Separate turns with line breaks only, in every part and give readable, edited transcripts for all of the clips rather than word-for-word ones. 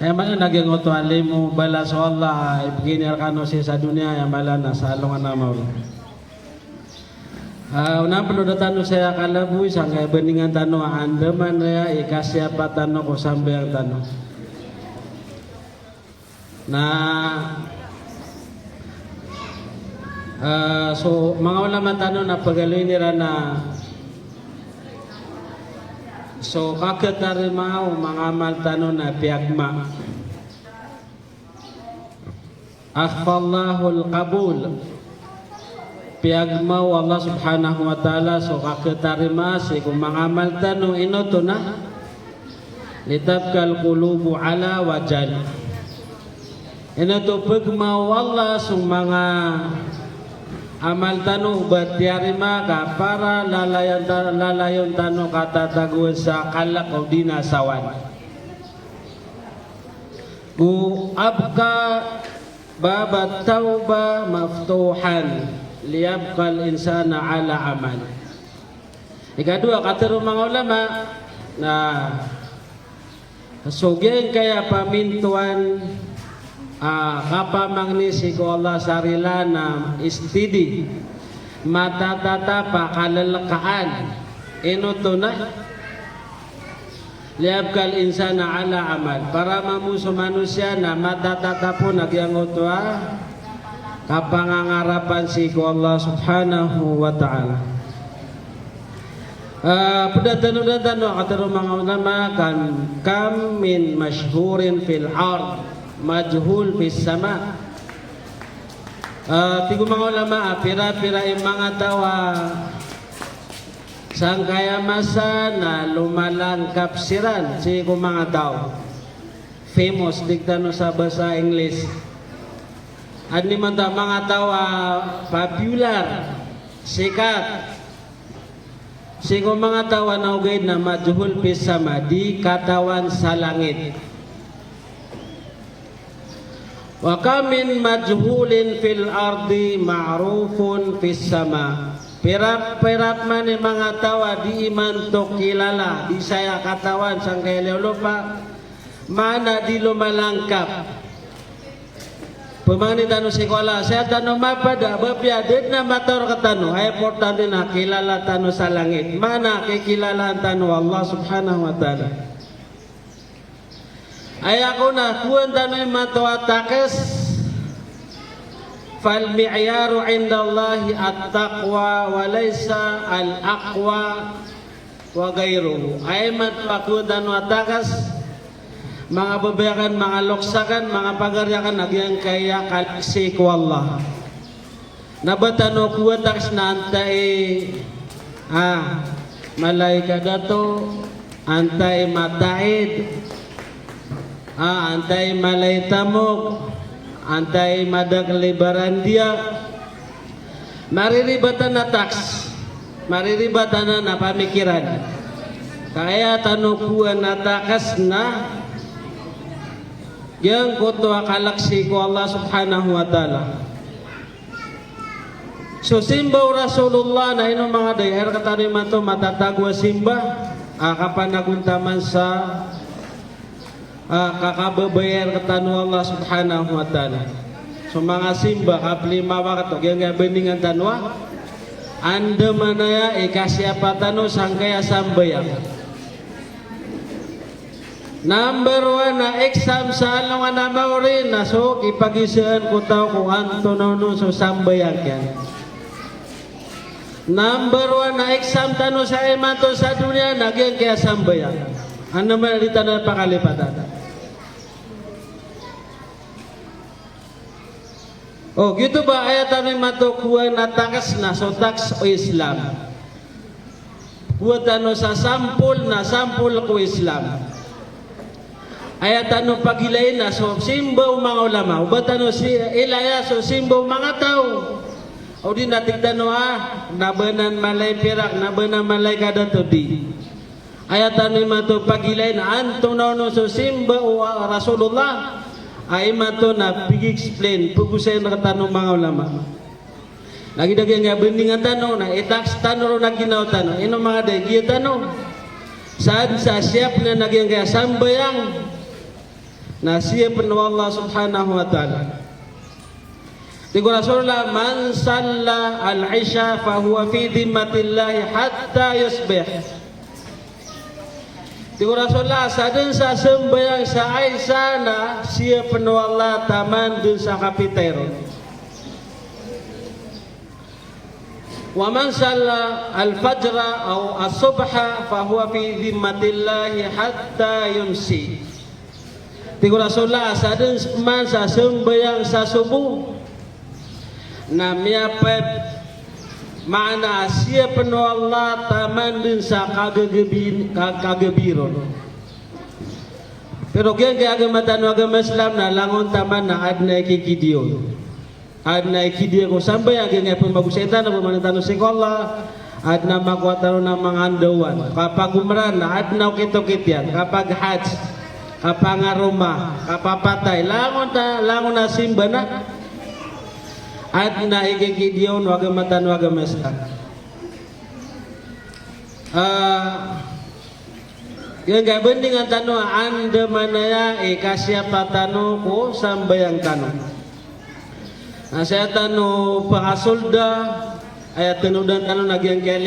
Yang mana naging utuali mo bala sa Allah ibginir kano siya sa dunia yang bala na sa alungan na mo. Unang penudatan saya kalabuy sangkay beningan tano andaman ya ikasya patano ko sambayang tano. So mga ulama tano na pagaloy nila na so kakatarimao mga amal tano na piyagma. Akhfallahul qabul. Piyagma Allah subhanahu wa ta'ala so kakatarima si kung mga amal tano inoto na litabkal qulubu ala wajal. Inoto pagma Allah so mga amal tano batyarima ka para lalayon tano katataguan sa kalak o dinasawan. Gu abka babat tauba maftuhan liyabqal insana ala amal. Ikadua kata mga ulama na sugeng kaya pamintuan kapamangnisi ko Allah sarila na istidi matatata pa kalalakaan inuto na liabkal insana ala amal para mamuso manusia na matatata po nagyangutwa kapangangarapan si ko Allah subhanahu wa ta'ala. Padatan-padatan kata mga ulama kan kam min masyhurin fil ard majhul fis sama. Tigo mga ulama pira-pira yung mga tawa sang kaya masa na lumalang kapsiran si ko mga tao famous digtano sa bahasa English at ni man mga tawa popular sikat si ko mga tawa na ugay na majhul fis sama di katawan sa langit. Wa kamin majhulin fil ardi ma'rufun fis sama. Perap-perap man ni mga tawa di iman to kilala di saya katawan sang kaya lupa mana di lumalangkap. Pemangni tanu sekolah saya tanu mapada bapiadet na mator katanu ay importante na kilala tanu sa langit. Mana kikilalaan tanu Allah subhanahu wa ta'ala. Ay ako na kuwan tano'y matuatakes fal mi'yaru indallahi at-taqwa wa laysa al-aqwa wa gayruhu. Ay matuakuwan tano'atakas mga babayakan, mga loksakan, mga pagaryakan nagyang kaya kaliksi ko Allah. Nabatano kuwan takas na antay malaika dato antay mataid antay malay tamok antay madag libaran dia mariribatan na tax mariribatan na pamikiran kaya tanukuan na takas na yang kutwa kalaksi ko Allah subhanahu wa ta'ala. So simbaw Rasulullah na ino mga dayar katariman to matatagwa simba kapan naguntaman sa kakababayar katanu Allah subhanahu wa ta'ala. So mga simba kaplima wakato yang beningan tanwa anda manaya ikasya tanu sangkaya sambayang. Number 1 na exam sa alungan na maurin na so ipagisaan ko tao kung anto no so sambayang yan. Number 1 na exam tanu sa imanto sa dunia nagyang kaya sambayang. Ano man dito na pakalipatan. Oh, gitu ba ayatan may matukuan na takas na so tax o Islam. Kuwatan sa sampul na sampul ko Islam. Ayatan no pagilay na so simbaw mga ulama. Ubatan no si ilaya so simbaw mga tao. O di natigdan no nabanan malay pirak, nabanan malay kada to di. Ayatan no mato pagilay na antong no so simbaw Rasulullah. Ay mato na pig-explain pugusay na katanong mga ulama. Nagidagay nga beningan tanong na itaks tanong na ginaw tanong. Ino mga day, giya tanong. Saan sa siyap na nagyang kaya sambayang na siya penuh Allah subhanahu wa ta'ala. Tigo Rasulullah, man salla al-isya fahuwa fi dhimmatillahi hatta yusbih. Tigo Rasulullah, sadun sa sembayang sa Aisyah na siya penuh Allah taman dun sa kapitero. Wa man salla al-fajra aw as-subha fahuwa fi dhimmatillahi hatta yumsi. Tigo Rasulullah, sadun man sa sembayang sa subuh na miapet mana siya penuh Allah taman din sa kagabiron. Pero kaya agama Islam na langon taman na adna ikikidiyon. Adna ikidiyon ko sampai ang kaya pembagusetan na pemanitano si Allah adna magwataro ng mga andawan. Kapag umran na adna ukit-ukit kapag hajj, kapag aroma, kapag patay, langon na simba na adna ikikidiyon wagamatan Islam. Yung gabending ang tanong anda manaya kasyapa tanong ko sambayang tanong. Saya tanong pangasulda ayat tanong dan tanong nagyang kaya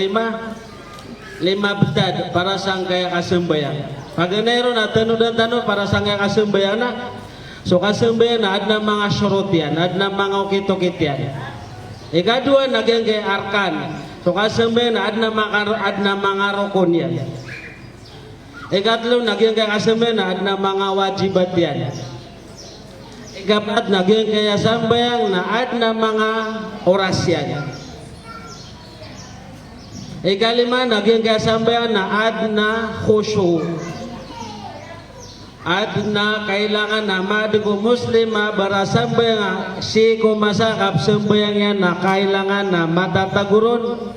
lima betad para sang kaya kasambayang. Paganero na tanong dan tanong para sang kaya kasambayang na. So kasambayan na adna mga syurut yan, adna mga ukit-ukit yan. Ikadua nagyang kay arkan. So kasambayan na adna mga rukun yan. Ikatlo nagyang kay kasambayan na adna mga wajibat yan. Ikapat nagyang kay kasambayan na adna mga oras yan. Ikalima nagyang kay kasambayan na adna khusyu. Adna kailangan na madugo muslima bara sambayang si kumasakap sambayang yan na kailangan na matataguron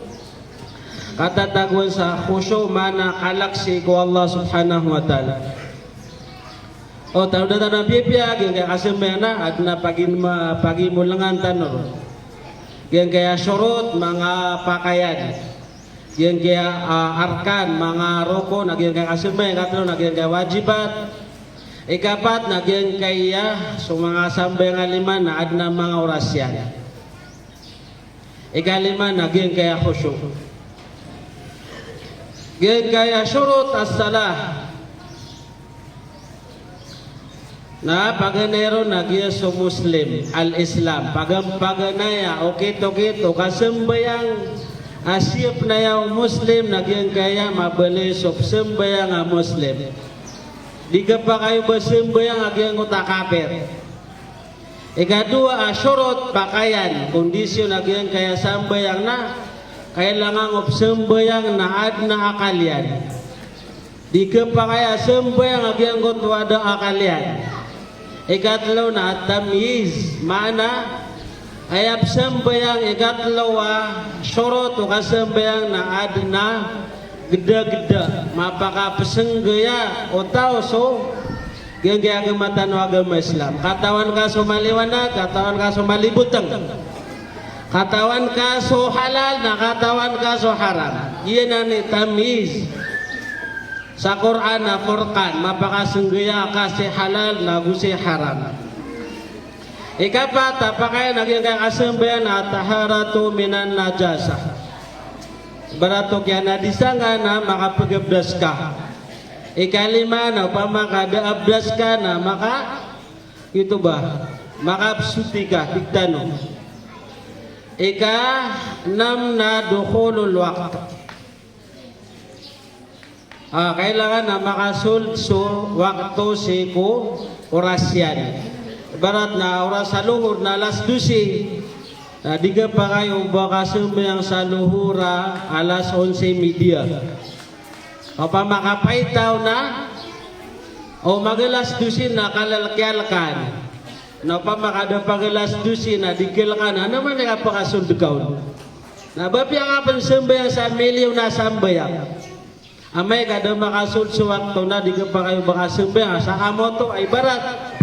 katataguan sa khusyu mana kalaksi ko Allah subhanahu wa ta'ala. O tawda na biyapiyag yung kaya kasambayang na adna pagimulangan tanor yung kaya syurut mga pakayan yung kaya arkan mga roko yung kaya kasambayang katlo yung kaya wajibat. Ikapat nagyang kaya so mga sambay nga lima na adna mga oras yan. Ikalima nagyang kaya khusyu. Gyang kaya syurut as-salah. Na paganero nagya so Muslim al-Islam. Paganaya okito kasambayang asyip na yaw Muslim nagyang kaya mabali so sambayang Muslim. Di ka pa kayo basimbayang agyang utakapir. Ikadua syurut pakayan kondisyon agyang kaya sambayang na kailangan sambayang na adna akalian. Di ka pa kaya sambayang agyang kutwada akalian. Ikatlo na tamyiz mana ayap sambayang ikatlo syurut o kasambayang na adna geda-geda mapakapasenggaya o tao so gagamatan o agama Islam katawan ka so maliwanag katawan ka so malibutang katawan ka so halal na katawan ka so haram yan na ni tamiz sa Quran na Furqan mapakasenggaya ka si halal na gusi haram. Ikapat apakaya naging kasambayan at taharatu minan najasah baratok yan na disanga na makapagabdas ka. Ikalima na upama kada-abdas ka na ito ba makapsuti ka tigtanong. Ika-nam na dukhulul waqt. Kailangan na makasulso waktu siku oras yan. Barat na oras sa luhur na alas 12. Di ka pa kayo baka sumbayang sa luhura alas 11:30. O pa makapaitaw na o magalas 12 na kalalkyalkan. No pa makadapagalas 12 na dikilkan ano man nakapakasundugaw. Nabapya nga pan sumbayang sa milyon na sambayang. Amay kada makasulso wakto na di ka pa kayo baka sumbayang sa amoto ay barat.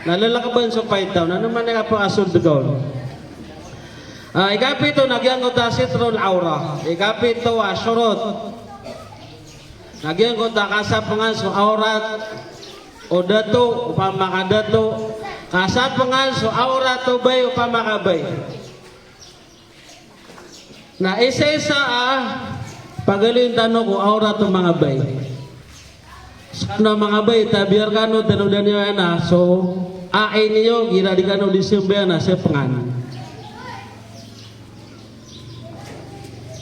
Nalalakaban sa paitaw na naman nakapakasundugaw. Ikapito nagyanggot sitrul aura. Ikapito syurut. Nagyanggot kasapangan so aurat o dato upamakadato kasapangan so aura to bay upamakabay na isa-isa pagaling tanong ko aura to mga bay sana mga bay tabiyar kano tanudan niyo na so ay niyo gira di kano disember na sepangan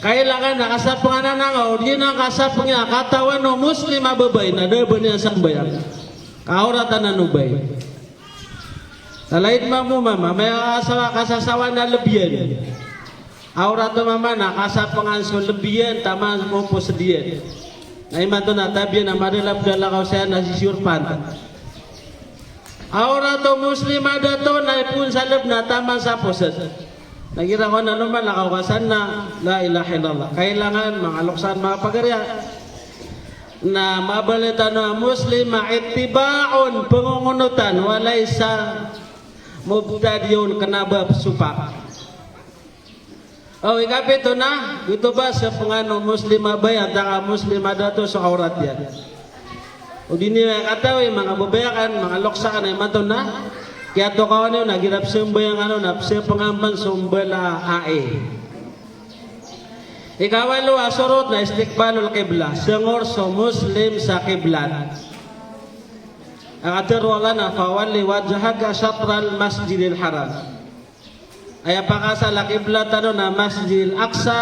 kailangan nakasapangan na nga o di na kasapang niya katawan no muslim ababay na daban niya sambayan kauratan na nubay talait mo mama may kasasawa na lebiyan aurat mama na kasapangan so lebiyan tama mo po sediyan na iman to na tabiyan na marilap dalakaw saya na sisurpan aurat muslim ada to na ipun salab na tama sa posad nagira ko na naman nakaukasan na la ilaha illallah kailangan mga luksan mga pagarya na mabalita na muslim maitibaon pangungunutan walay sa mubtadiyon kanaba supak ikapito na ito ba sa pangano muslim abay at ang muslim adato sa aurat yan o di niya katawi mga babayakan mga luksan ay mato na kaya to kawan yun, nagirap sumbayang napsa pangamban sumbala ae. Ikawalo, asurot na istikbalul kibla, sengor so muslim sa kiblat. Ang atirwala na fawali wajhaga syatral masjidil haram. Ay apakasa la kiblat na masjidil aqsa,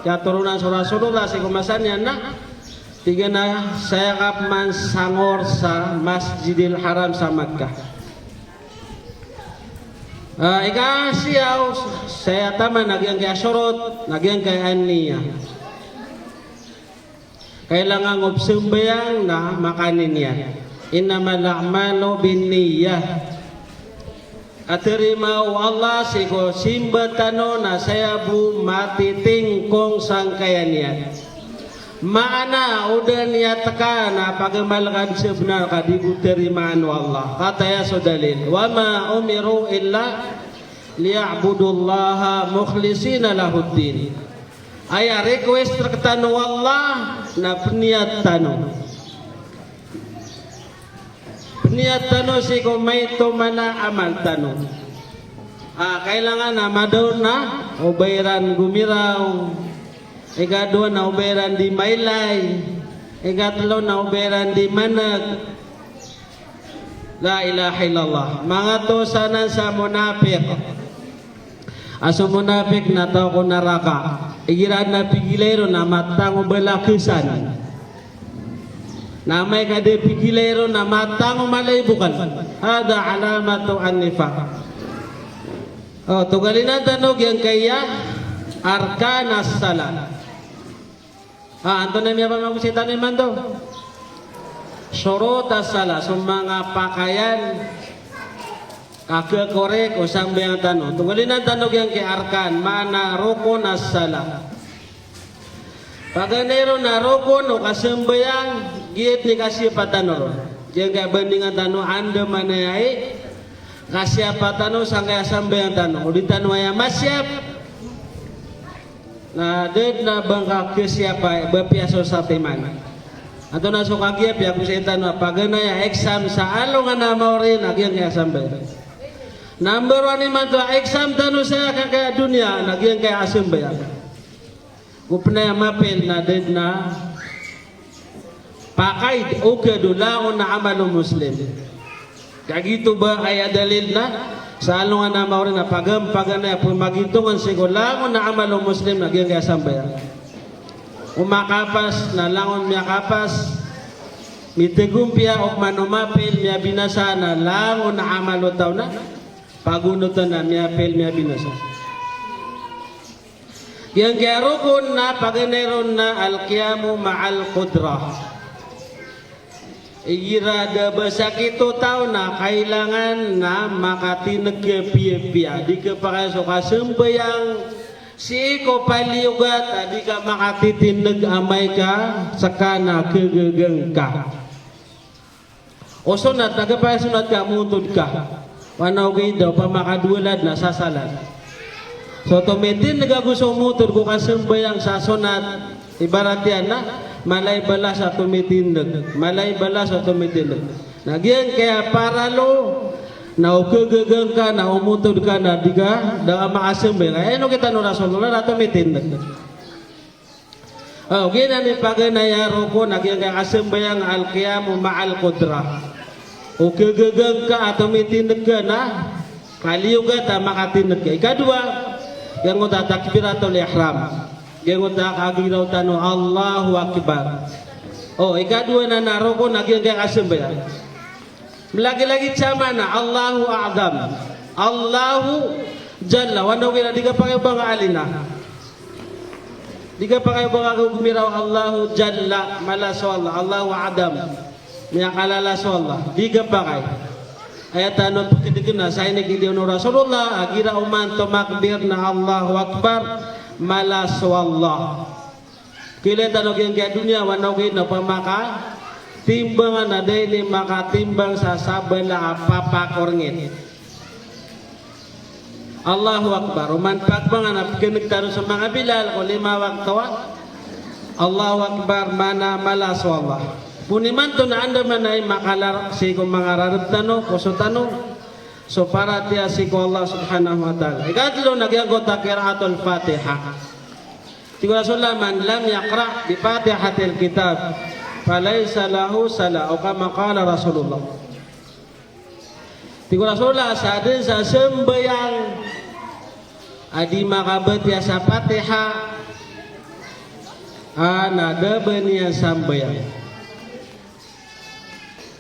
kaya turunan surah-surah, si kumasan yan na, tiga na saya kapman sangor sa masjidil haram sa Makkah. Ikasiyaw saya tama nagyang kaya surot nagyang kaya niya kailangan ngobsumbayang na makanin niya innamal a'malu binniyah aterima Allah siko simbatano na saya bu matiting kong sangkayan niya maana udah niat teka na pagamalkan sebenar kadibu terimaan Allah kata ya sodalil wa ma umiru illa liya'budullaha mukhlisina lahuddin aya request terketanu Allah na peniat tanu si kumaito mana amal tanu kailangan na madon na ubayran gumiraw ikadua na uberan di mailay ikatlo na uberan di manag la ilaha illallah mga to sana sa munafik aso munafik na tao ko naraka igiran na pigilero na matang ubalakisan na may kade pigilero na matang umalaybukan hada alamatu an-nifaq tugalinan tanog yang kaya arkanas salat anto na miya ba magusita ni Mando? Syurut as-salah, mga pakaian kakakorek o sambayang tanong. Tunggalin ang tanong yang kiarkan, mana rukun as-salah. Paganero na rukun o kasambayang, giyit ni kasi patanong. Diyan kaya bandingan tanong, anda manayay, kasya patanong, sangkaya sambayang tanong. Ulit tanong ay masyap, na ded na bangka kesiapa bepiaso sa timan ato na so kagiap ya kusita na pagana ya exam sa along na maurin nagyang kaya sambe number 1 man to exam tanu saya kaya dunia nagyang kaya asambe kupna ya mapel na ded na pakai oke dulaon na amalu muslim kagito ba ay dalil na sa alungan na maurin na pagam-pagan na pumagitungan sigulangon na amalo muslim na giyang kaya sambayan umakapas na langon miya kapas mitigumpia o manumapil miya binasa na langon na amalo taw na pagunutan na miya pel miya binasa giyang kaya rukun na paganeron na alkiyamu ma'al qudrah irada basakito tao na kailangan na makatinag piya-piya di ka pa kaso kasambayang si ko paliugat di ka makatitinag amay ka saka na kagagang ka o sunat nagapasunat ka muntod ka wanaw kayo daw pa makadulad na sasalat so tumitin nagaguso mutod ko kasambayang sa sunat ibarat yan na malay bala sa tumitindag malay bala sa tumitindag Nagyan kaya para lo na ukagagang ka na umutod ka na diga da makasembay. Ano kita no Rasulullah nato mitindag. Oh, gina ni paganayaro ko nagyan kaya kasembayang al-qiyamu ma'al qudrah. Ukagagang ka ato mitindag ka na kaliyuga ta makatindag ka. Ikadua, yang uta takbiratul ihram. Yang uta kagiraw tano Allahu Akbar. Oh, ikadua na naroko nagyan kaya kasembayang. Lagi-lagi sama na Allahu A'zam, Allahu Jalla. Wano kina diga pa kayo bang alina? Diga pa kayo bang gumiraw Allahu Jalla malaso Allah, Allahu A'zam. Niya kalalaso Allah. Diga pa kayo. Ayat ano pagkidigin na sa inigiliw no Rasulullah agira uman tumakbir na Allahu Akbar malaso Allah. Kila tanong yung kaya dunia wano kina pamaka timbangan na daily makatimbang sa sabala papakorngit. Allahu Akbar. Uman pagbangan na kinagtaro sa mga Bilal o 5 waktawa. Allahu Akbar mana malaso Allah. Puniman to na anda man ay makalar si kung mga rarab tanong, kuso tanong. So para tiya si ko Allah subhanahu wa ta'ala. Ikatlo nagyagot akiratul Fatiha. Tigura sulaman lam yakra bi Fatihatil kitab. Falaysa lahu sala o kama qala Rasulullah. Tigo Rasulullah sa din sa sembayang adi makabat ya sa Fatiha ana daban ya sambayang.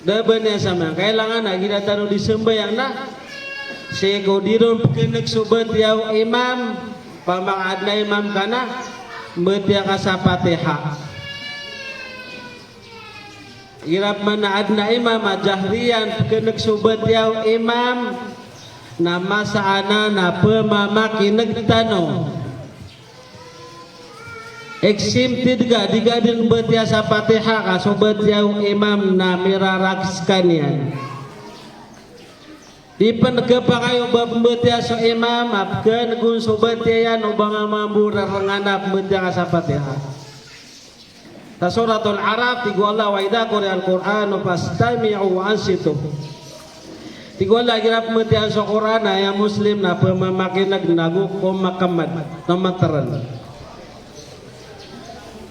Daban ya sambayang kailangan agi datang di sembayang na sego diron pagkinig subat yaw imam pamangad na imam kana betya ka sa Fatiha. Irap manaad na imam jahriyan pagkinig subat yaw imam na masaana na pemamakinig tanong exempted ka diga din betya sa Fatiha ka subat yaw imam na mirarakskan yan di panagkapa kayo babetya sa imam apkan kung subat yan o bang mamura ranganap betya ka sa Fatiha. Ta suratul Araf tigo Allah wa idza quri'al Qur'anu fastami'u wa ansitu. Tigo Allah girap metian sa Qur'an ya muslim na pemamakinag nagu ko makamad namataran.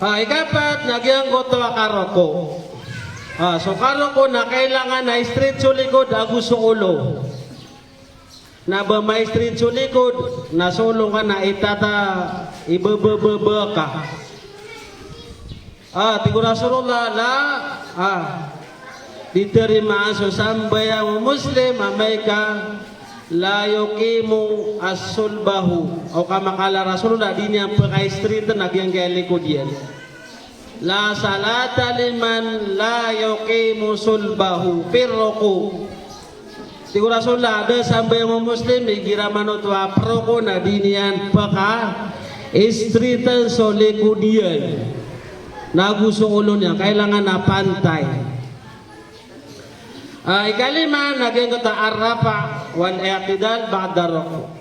Ikapat nagyang goto karoko. So karoko na kailangan na street sulikod agus ulo. Na ba may street sulikod na solo ka na itata ibebebebe ka. Tigo Rasulullah la diterima so sambayang muslim amaika la yuqimu as-sulbahu o kama kala Rasulullah di niya pagka-street nagyang galikod yan la salata liman la yuqimu sulbahu pirroku. Tigo Rasulullah ada sambayang muslim igira manutwa proko na di niyan pagka-streetan so likudian naguso ulo niya, kailangan na pantay. Ikalima, naging kata arrafa wal i'tidal ba'da ruku.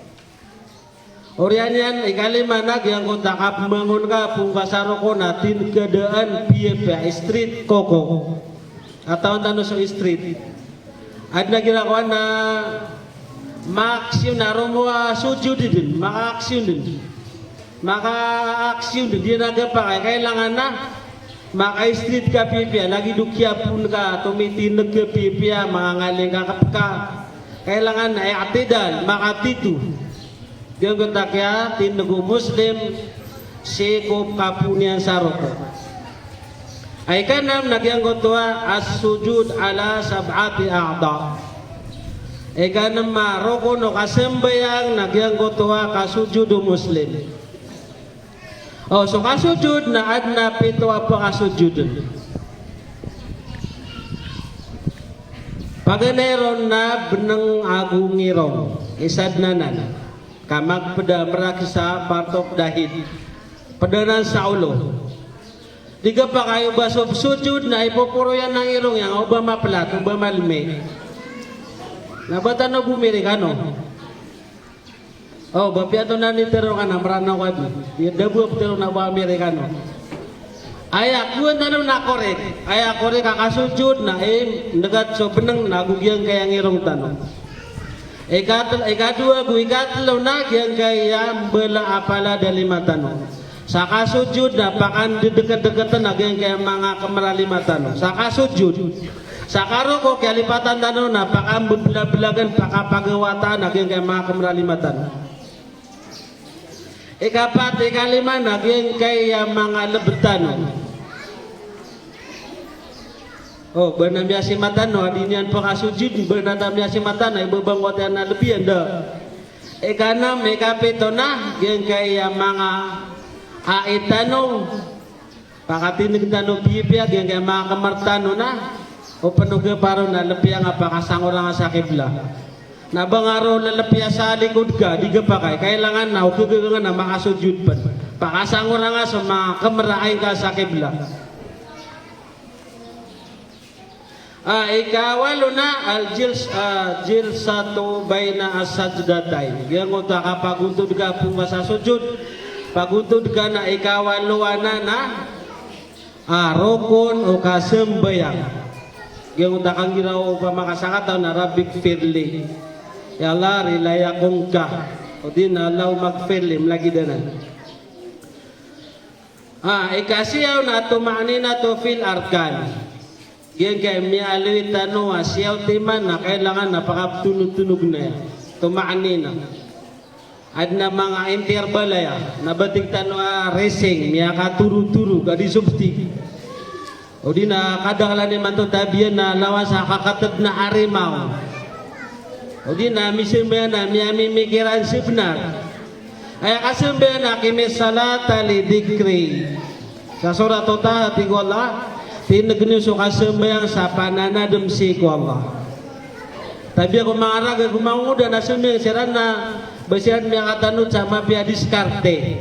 Orian yan, ikalima, naging kata kapmangun ka pungkasaro ko natin kadaan piye street koko. Atau tano so street. At nagirakuan na maka-aksyon na rumuha sujud din, maka-aksyon din. Maka-aksyon din, di nagapa kailangan na maka-street ka pipya, lagi dukya pun ka, tumitinag ka pipya, mga ngaling ka, kailangan na i'tidal, makatitu. Diyan ko takya, tinago muslim, sikop kapunian saroko. Ay kanam, nagyang gotoa, as-sujud ala sab'ati a'da. Ay kanam maroko no kasembayang, nagyang gotoa, kasujudu muslim. So kasujud na adna pito apa kasujud. Paganeron na beneng agungirong isad nanan kamag pada meraksa partok dahid pedanan sa ulo. Diga pa kayo basob sujud na ipopuro yan ng irong yang Obama plat, Obama lime. Nabata na bumiri ka no? Bapiato na ni terong ka na maranaw ka di. Dabuap terong na ba Amerikano. Aya kuan tanong na korek. Aya korek kakasujud na negat so beneng nagugyang kaya ngirong tanong. Ikadua gu ikatlo na gyang kaya bela apala da 5 tanong. Sa kasujud na pakan dekat-dekatan na gyang kaya mga kamera 5 tanong. Sa kasujud. Sa karuko kaya lipatan tanong na pakan bela-belagan pakapagawatan na gyang kaya mga kamera 5 tanong. Ikapat, ikalima na gyang kaya mga lebetan. Oh, bernamnya si matan no adinian pakasujud bernamnya si matan ay bebangwat na lebih anda. Ikanam ikapito na gyang kaya mga aitano pakatinig tanong bibya gyang kaya mga kamartano na o panuga paro na lebih nga pakasangor nga sa kibla. Nabangaro lalapya sa likod ka, di ka pa kailangan na utugagan na makasujud pa. Pakasangor nga sa mga kamaraay ka sa kibla. Ikawalo na jilsatu baina as-sajdatain. Yang uta kapaguntod ka pung masasujud, paguntod ka na ikawalo na rukun o kasembayang. Yang uta kang giraw pa makasakataw na rabbik firli. Ya Allah rilaya kong ka. O din alaw magfirli lagi danan. Ikasiyaw na tumani na to fil arkan. Yan kaya may alawit tanong siyaw timan na kailangan napakatunog-tunog na yan. Tumaani na. At na mga interval ya, nabating tanong racing, may katuru-turu, gadi subti. O di na kadakala ni man to tabiyan na lawan sa kakatad na arimaw. O di na misimbayan na may mikiran sibnar. Ay kasimbayan na kimisalata li dikri. Sa surat Taha tigwala, tinagniyo so kasembayang sa pananadam si ko Allah. Tapi ako mangaraga gumanguda na sumiyang siran na basihan miya katanod sa mapia diskarte.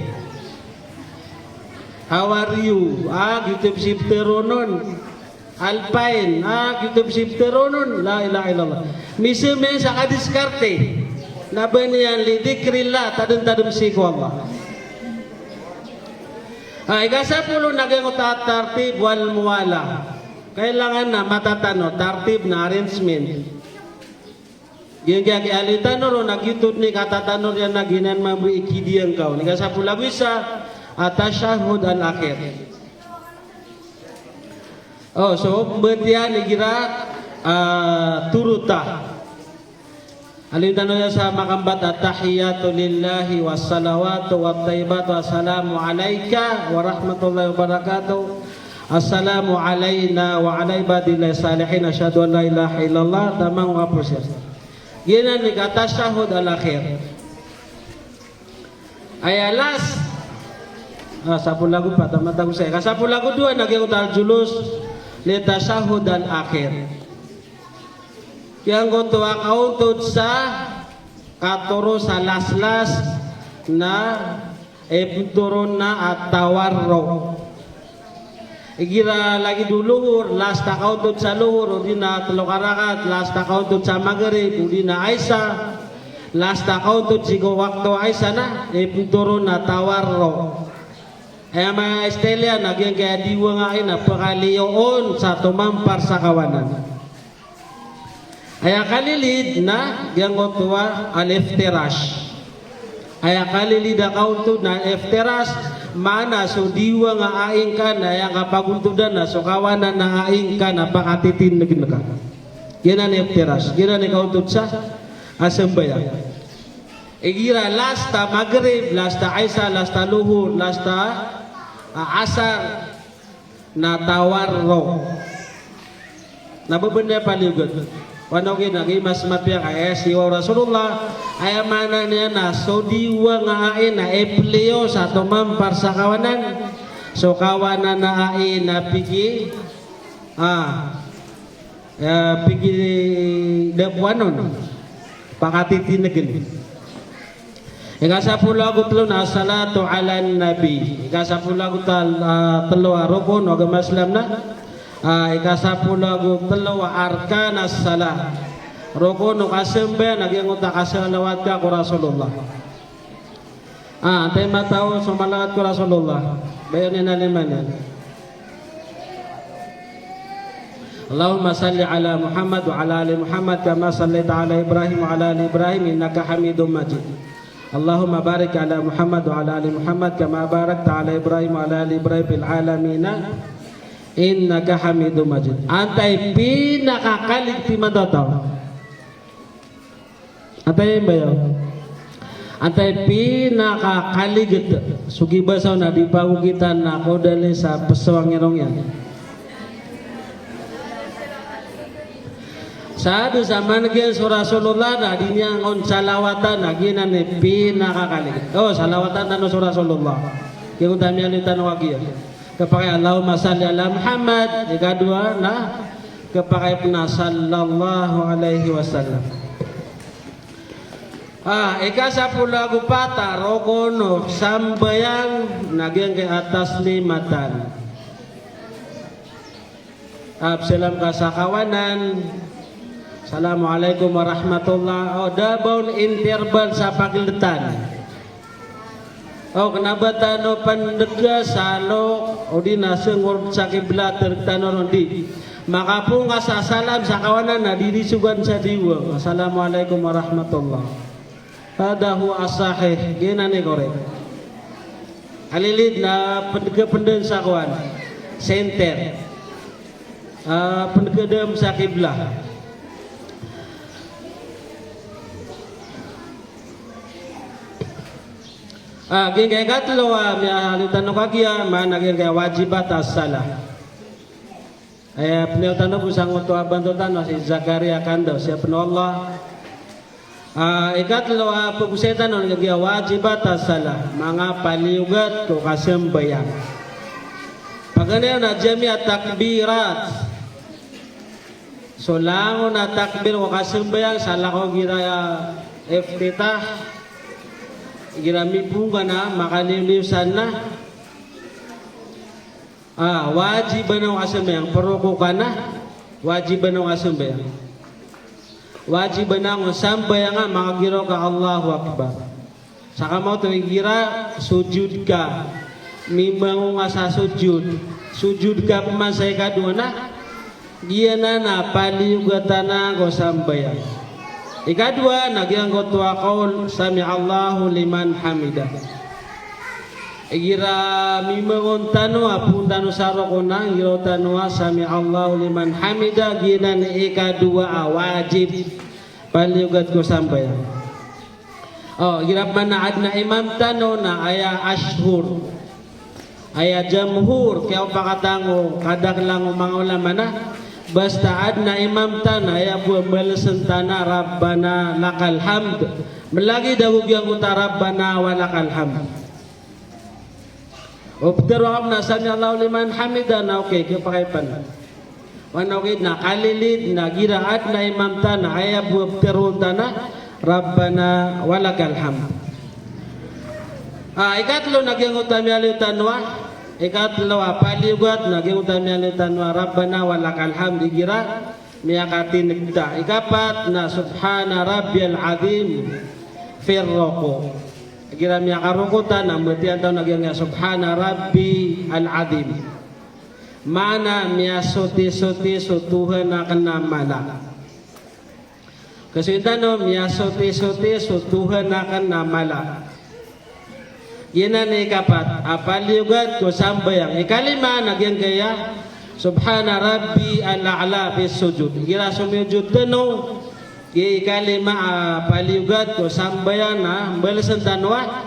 How are you? YouTube sifteronon. Alpine. YouTube sifteronon. La ilaha illallah. Misimiyang sa kadiskarte. Nabaniyan lidikrillah tadam si ko Allah. Ikasapulo nagang tartib wal muwala. Kailangan na matatano tartib na arrangement. Giyang alitan no nagyutod ni katatano yan na ginan mabuhi ikidiyang kau. Ikasapulo isa atasyahud al akhir. Oh, so bertian igira turuta. Alitan no sa makambat at-tahiyatu lillahi wassalawatu wat-tayyibatu assalamu alayka wa rahmatullahi wa barakatuh. Assalamu alayna wa ala ibadillahi salihin asyhadu an la ilaha illallah tamang wa proses. Yan ni kata syahud al-akhir. Ayalas sapul lagu pa tamatang saya. Kasapul lagu 2 nagyang utal julus li tasyahud al-akhir. Yang gotoa kauntod sa katuro sa laslas na epturon na at tawarro. Igira lagi duluhur, lasta kauntod sa luhur, udi na tulokarakat, lasta kauntod sa magrib, udi na aisa, lasta kauntod sigo wakto aisa na, epturon na tawarro. Ay mga estelya, nagyang kaya diwa nga ay napakaliyoon sa tumampar sa kawanan. Aya kalilid na yang gotua al-iftirash. Aya kalilid kauntod na iftirash mana so diwa nga aing ka na yang kapaguntudan na so kawanan na aing ka na pakatitin na ginaka. Yan ang iftirash. Yan ang kauntod sa asambayan. Igira lasta magrib, lasta aisa, lasta luhur, lasta asar na tawarro. Nababanda paligod. Wano ginagi mas mapya kaya siwa Rasulullah ay mana niya na so diwa nga ain na epleo sa tumampar sa kawanan so kawanan na ain na pigi pigi dapwanon pakatitinagin. Ikasapulo ako talo na salatu ala nabi. Ikasapulo ako talo rukun o gamaslam na. Ikasapulo ako talo arkanas salah. Rukun o kasembe nagyang utakasalawat ka ko Rasulullah. Tayo matao sumalawat ko Rasulullah. Bayan na liman yan. Allahumma salli ala Muhammad wa ala ali Muhammad kama sallaita ala Ibrahim wa ala ali Ibrahim innaka Hamidum Majid. Allahumma barik ala Muhammad wa ala ali Muhammad kama barakta ala Ibrahim wa ala ali Ibrahim fil alamin innaka Hamidum Majid. Antay pinakakalig ti madataw. Antay bayaw. Antay pinakakalig sugi basaw na di pagugitan na ko dali sa pesawangirong yan. Saado sa managyan sa Rasulullah na di niya on salawatan na ginani pinakakalig. Oh, salawatan na no sa Rasulullah. Kung dami alitan wagi. Kapag Allahumma salli ala Muhammad, ikadua na kapag na sallallahu alaihi wasallam. Ikasapula gupata rokono sambayang nagyang kay atas limatan. Absalam kasakawanan. Assalamualaikum warahmatullahi wabarakatuh. Dabon interval sa paglitan. Kenapa tano pandega salo o di nasengur sa kiblat tertano di. Makapunga sa salam sa kawanan na didisugan sa diwa. Assalamualaikum warahmatullahi. Hadahu asahih ginani korek. Alilid na pandega penden sa kawan. Center. Pandega dem sa kiblat. Gingay katlo halitan no kagya managing kay wajibat as-salah. Peniel tanong po sang uto abandotan si Zakaria Kando siya peno Allah. Ikatlo pugusetan no kagya wajibat as-salah mga paliugat ko kasembayang. Paganayo na jami'at takbirat. So lango na takbir ko kasembayang sala ko gira iftitah. Girami bunga na makaliliwsan na wajiban ng asambayang paruko ka na wajiban ng asambayang wajiban ng asambayang nga makagiro ka Allahu Akbar saka mo ito igira sujud ka mimango nga sa sujud ka pamasay ka doon na giya na paliyugatan na ko sambayang. Ikadua nagyang gotwa qaul sami Allahu liman hamidah. Igira mimangon tano apun tano saro kona igiro tano sami Allahu liman hamidah ginan ikadua wajib paliugat ko sampai. Igira manaad na imam tano na aya ashhur. Aya jamhur kaya pakatango kadak lang mga ulama na basta adna imam tana ya buat balasan tana Rabbana lakal hamd melagi dawug yang uta Rabbana wa lakal hamd Ubtaru amna sami Allahu liman hamidana okay kepakaipan wana okay na kalilid na gira adna imam tana ya buat ubtaru tana Rabbana wa lakal hamd ikatlo nagyang utami alitanwa ikatlo paliugat naging utami alitan wa Rabbana walakal hamd gira miyakati nigda. Ikapat na subhana rabbiyal azim firroko gira miyakarukutan ang matiyan tayo naging subhana rabbi al azim mana miyasuti-suti sutuhan na kanamala kasi no miyasuti-suti sutuhan na kanamala. Yan ni kapat apaliugat ko sambayang ikalima nagyang kaya subhana rabbi al-a'la fi sujud gira sumujud tano ikalima apaliugat ko sambayang na balasan tanwa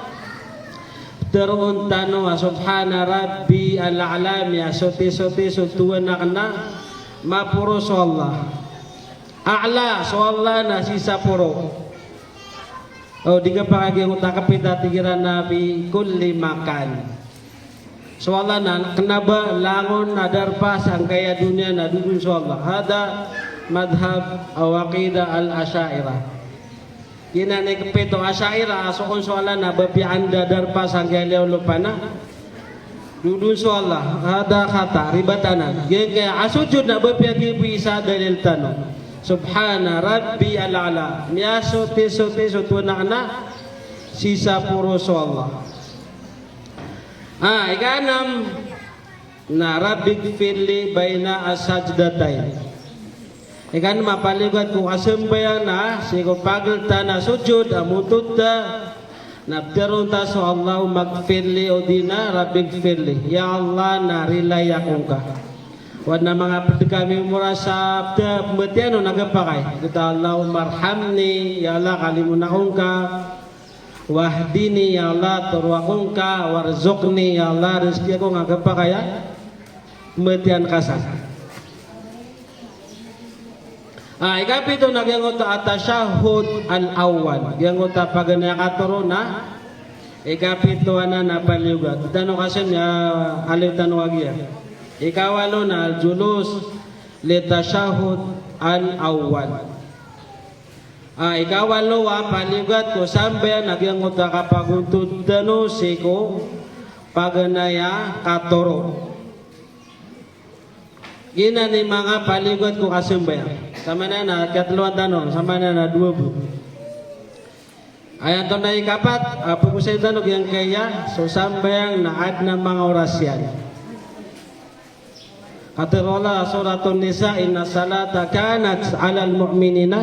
terun tanwa subhana rabbi al-a'la mi suti sutuan na kana mapuro so Allah a'la so Allah na sisa puro. Di ka pa kaging utakapita tigiran na bi kulli makan. So Allah na kenaba langon nadarpas ang kaya dunia na dudun so Allah. Hada madhab aqidah al-asyairah. Yan na ikapito asyairah so kung so Allah na babian dadarpas ang kaya liyaw lupana. Dudun so Allah. Hada kata ribatanan. Yan kaya asujud na babiagi bisa dalil tanong. Subhana rabbi al-a'la miyasuti sutunana sisa puro so Allah. Ikanam na rabbi gfirli baina as-sajdatain Ikan mapaligot ko kasembayan na siko pagelta na sujud amutut da nabdarun ta so Allah magfirli o dina rabbig firli ya Allah narilay akong ka wad na mga kami murasab da metiano nagapakay kita Allah marhamni ya Allah kalimun akong ka wahdini ya Allah turwakong ka warzuqni ya Allah rezeki ako nagapakaya metian kasan. Ikapito nagyangot atashahud al-awwal. Yangot pagana katuro na ikapito na napaliugat. Tano kasi niya alitan wagya. Ikawalo na julus litashahud al-awwal. Ikawalo wa paliugat ko sampai nagyangot kapaguntod tano siko paganaya katuro. Gina ni mga paligot ko kasembayan. Sama na katluan tanong, sama na 2 bu. Ayan to na ikapat, pupusay tanong yang kaya, so sambayang naad ng mga orasyan. Katirola suratun nisa, inna salata kanat alal mu'minina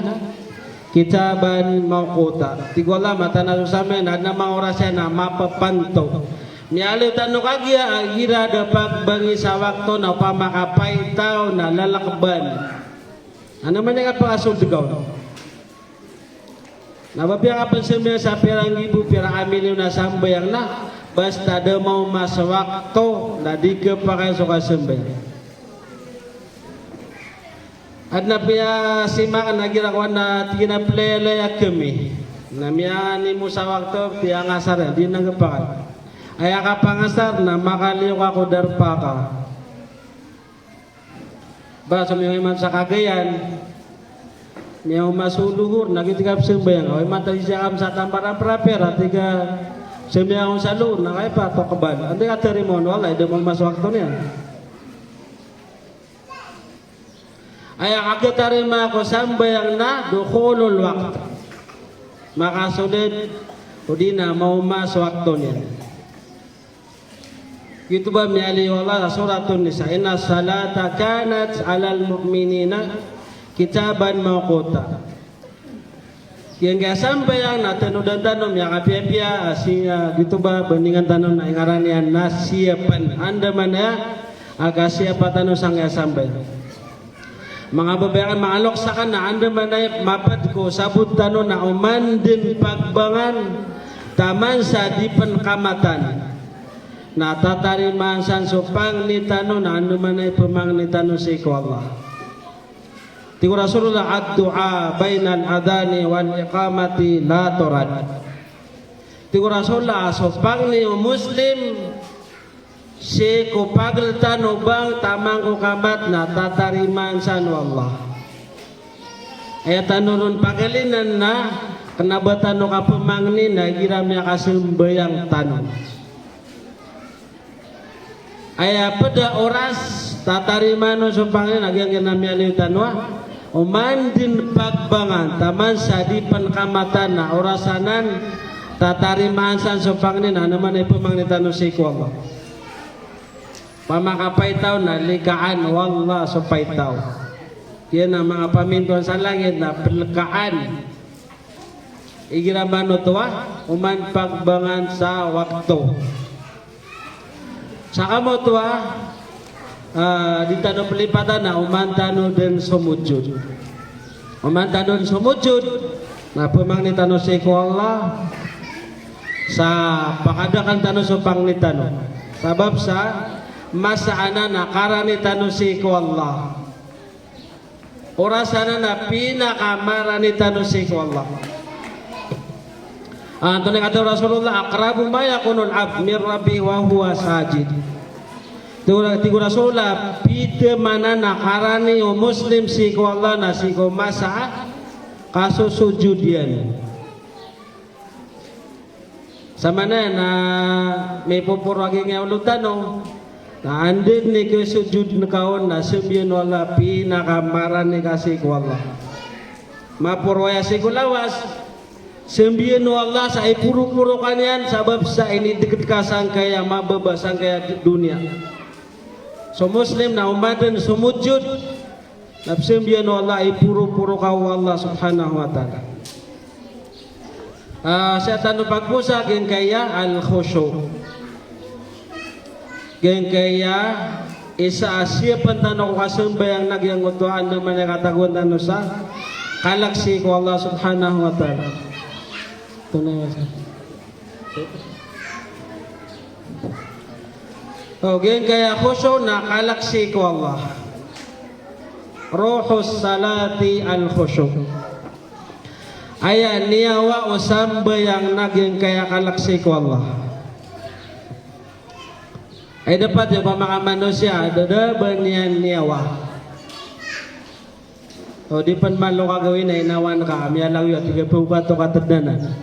kitaban mawquta. Tigwala mata na susamin, naad ng mga orasyan na mapapanto. Mialiw tanong kagya, gira dapat bangi sa wakto na pamakapay tao na lalakban. Ano man yung pag-asol digaw? Nababiya ka pansimya sa pirang ibu, pirang amiliw na sambayang na, basta da mau masawakto na di ka pa kayo sa kasambayang. At napiya simak na girakuan na tinaplelaya kami. Namiya ni mo sa wakto, piya ngasar, di nagapakan. Ay akapangasar na makaliw ako darpa ka. Ba sumiman sa Cagayan niya masuluhur nagitigap sembayang ay matay siya kam sa tamparan prapera tiga sembayang sa luhur na kay patok kabal ante ka terimon wala ide mo maswakto niya ay akatarima ko sambayang na dukhulul waqt makasulit o di na mau maswakto niya. Gitu ba miali wala suratun nisa inna salata kanat alal mu'minina kitaban mawquta. Yang kaya sambayang na tanudan tanom yang apia-apia asinya gitu ba bandingan tanom na ingaranian nasiapan anda mana aga siapa tanom sang kaya sambay. Mga babayan maalok sa kana anda mana mapad ko sabut tanom na umandin pagbangan taman sa dipan kamatan. Na tatariman san supang ni tano na ano man ay pumang ni tano si Allah. Tigo Rasulullah ad-du'a bainal adani wal iqamati la turad. Tigo Rasulullah supang ni muslim si kupagal tano bang tamang kukamat na tatariman san Allah. Ay tanurun pagalinan na kenabatan no kapumang ni na giramya kasembayang tano. Aya pada oras tatarimano sumpangin agyang ginamyaliw tanwa umandin pagbangan taman sa di pankamatan na orasanan tatarimaan san sumpangin na naman ay pumangnitan si Allah pamakapay tao na likaan wallah supay tao yan ang mga pamintuan sa langit na pelkaan igiramano tuwa uman pagbangan sa wakto. Saka mo ito di tanong pelipatan na umantano din sumujud. Umantano din sumujud na pumangnitan si Allah sa pakadakan tanong sa pangnitano. Sabab sa masaana na karanitan si Allah. Orasana na pinakamaranitan si Allah. Anto kata Rasulullah akrabu ma yakunul abd min rabbi wa huwa sajid. Tigo Rasulullah pite mana nakarani o muslim si ko Allah na si ko masa kaso sujudian. Sama na may pupuragi nga ulutano na andin ni ko sujud na kaon na sabihin wala pinakamarani kasi ko Allah. Mapurwaya si ko lawas sembian Allah sa ipuro-puro kanyan sabab sa ini deket kasang kaya mababasang kaya dunia. So Muslim na umadan sumujud Napsimbian Allah ay puro-puro kau Allah subhanahu wa ta'ala. Sa tanong pagpusa, gen kaya al-khusyu. Gen kaya isa asya pantanong kasambayang nagyangutuan naman ang katagun ano sa kalaksi ko Allah subhanahu wa ta'ala. Ito na yun. Gen kaya khusyu na kalaksi ko Allah. Ruhus salati al-khusyu. Ayan niyawa o sambayang naging kaya kalaksi ko Allah. Ay dapat yung mga manusia dadaban niyan niyawa. O di pan malo kagawin ay nawan ka. Miya lang yun. Tiga po ka to katadanan.